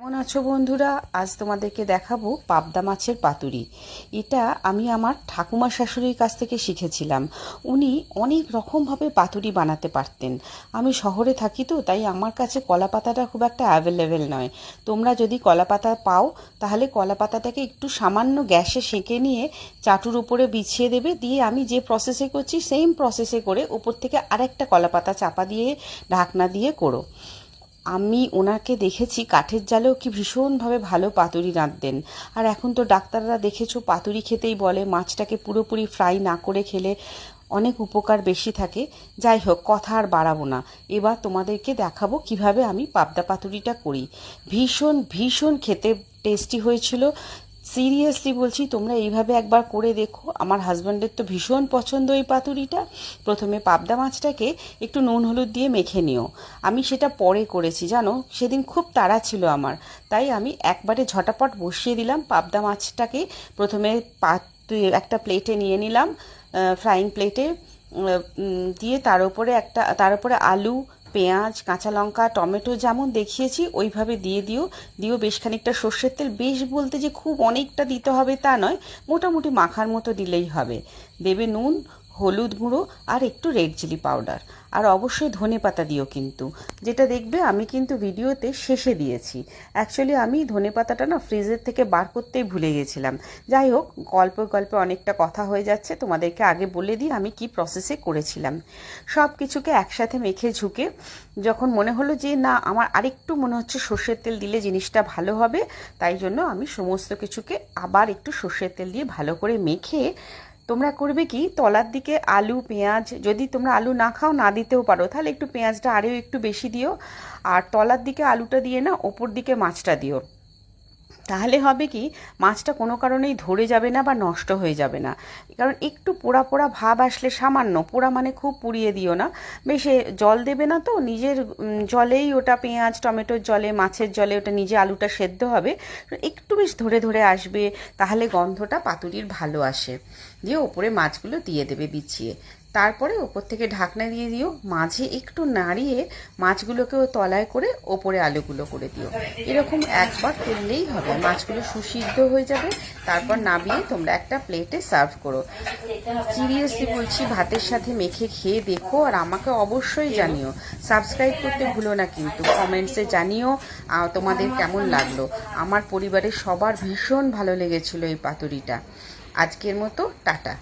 কেমন আছো বন্ধুরা? আজ তোমাদেরকে দেখাবো পাবদা মাছের পাতুরি। এটা আমি আমার ঠাকুমা শাশুড়ির কাছ থেকে শিখেছিলাম। উনি অনেক রকমভাবে পাতুরি বানাতে পারতেন। আমি শহরে থাকি তো, তাই আমার কাছে কলা পাতাটা খুব একটা অ্যাভেলেবেল নয়। তোমরা যদি কলা পাতা পাও তাহলে কলা পাতাটাকে একটু সামান্য গ্যাসে সেঁকে নিয়ে চাটুর উপরে বিছিয়ে দেবে, দিয়ে আমি যে প্রসেসে করছি সেম প্রসেসে করে উপর থেকে আরেকটা কলা পাতা চাপা দিয়ে ঢাকনা দিয়ে করো। আমি ওনাকে দেখেছি কাঠের জালেও কি ভীষণভাবে ভালো পাতুরি রাঁধতেন। আর এখন তো ডাক্তাররা দেখেছো পাতুরি খেতেই বলে, মাছটাকে পুরোপুরি ফ্রাই না করে খেলে অনেক উপকার বেশি থাকে। যাই হোক, কথা আর বাড়াবো না, এবার তোমাদেরকে দেখাবো কিভাবে আমি পাবদা পাতুরিটা করি। ভীষণ ভীষণ খেতে টেস্টি হয়েছিল। সিরিয়াসলি বলছি, তোমরা এইভাবে একবার করে দেখো। আমার হাজব্যান্ডের তো ভীষণ পছন্দ এই পাতুরিটা। প্রথমে পাবদা মাছটাকে একটু নুন হলুদ দিয়ে মেখে নিও। আমি সেটা পরে করেছি জানো, সেদিন খুব তাড়া ছিল আমার, তাই আমি একবারে ঝটাপট বসিয়ে দিলাম। পাবদা মাছটাকে প্রথমে একটা প্লেটে নিয়ে নিলাম, ফ্রাইং প্লেটে দিয়ে তার উপরে আলু, পেঁয়াজ, কাঁচা লঙ্কা, টমেটো যেমন দেখিয়েছি ওইভাবে দিও বেশ খানিকটা সর্ষের তেল। বেশ বলতে যে খুব অনেকটা দিতে হবে তা নয়, মোটামুটি মাখার মতো দিলেই হবে। দেবে নুন, হলুদ গুঁড়ো আর একটু রেড চিলি পাউডার, আর অবশ্যই ধনেপাতা দিও কিন্তু, যেটা দেখবে আমি কিন্তু ভিডিওতে শেষে দিয়েছি। অ্যাকচুয়ালি আমি ধনেপাতাটা না ফ্রিজের থেকে বার করতেই ভুলে গেছিলাম। যাই হোক, গল্পে গল্পে অনেকটা কথা হয়ে যাচ্ছে, তোমাদেরকে আগে বলে দিই আমি কি প্রসেসে করেছিলাম। সব কিছুকে একসাথে মেখে ঝুঁকে যখন মনে হলো যে না, আমার আরেকটু মনে হচ্ছে সর্ষের তেল দিলে জিনিসটা ভালো হবে, তাই জন্য আমি সমস্ত কিছুকে আবার একটু সর্ষের তেল দিয়ে ভালো করে মেখে তোমরা করবে কি, তলার দিকে আলু, পেঁয়াজ, যদি তোমরা আলু না খাও না দিতেও পারো, তাহলে একটু পেঁয়াজটা আরেও একটু বেশি দিও। আর তলার দিকে আলুটা দিয়ে না ওপর দিকে মাছটা দিও। তাহলে হবে কি, মাছটা কোনো কারণেই ধরে যাবে না বা নষ্ট হয়ে যাবে না। কারণ একটু পোড়া পোড়া ভাব আসলে, সামান্য পোড়া মানে খুব পুড়িয়ে দিও না, বেশি জল দেবে না তো, নিজের জলেই ওটা, পেঁয়াজ টমেটোর জলে, মাছের জলে ওটা নিজে আলুটা সেদ্ধ হবে, একটু বেশ ধরে ধরে আসবে, তাহলে গন্ধটা পাতুরির ভালো আসে। দিয়ে ওপরে মাছগুলো দিয়ে দেবে বিছিয়ে, তারপরে ওপর থেকে ঢাকনা দিয়ে দিও, মাঝে একটু নাড়িয়ে মাছগুলোকেও তলায় করে ওপরে আলুগুলো করে দিও। এরকম একবার করলেই হবে, মাছগুলো সুসিদ্ধ হয়ে যাবে। তারপর নামিয়ে তোমরা একটা প্লেটে সার্ভ করো। সিরিয়াসলি বলছি, ভাতের সাথে মেখে খেয়ে দেখো, আর আমাকে অবশ্যই জানিও। সাবস্ক্রাইব করতে ভুলো না কিন্তু, কমেন্টসে জানিও তোমাদের কেমন লাগলো। আমার পরিবারের সবার ভীষণ ভালো লেগেছিল এই পাতুরিটা। আজকের মতো টাটা।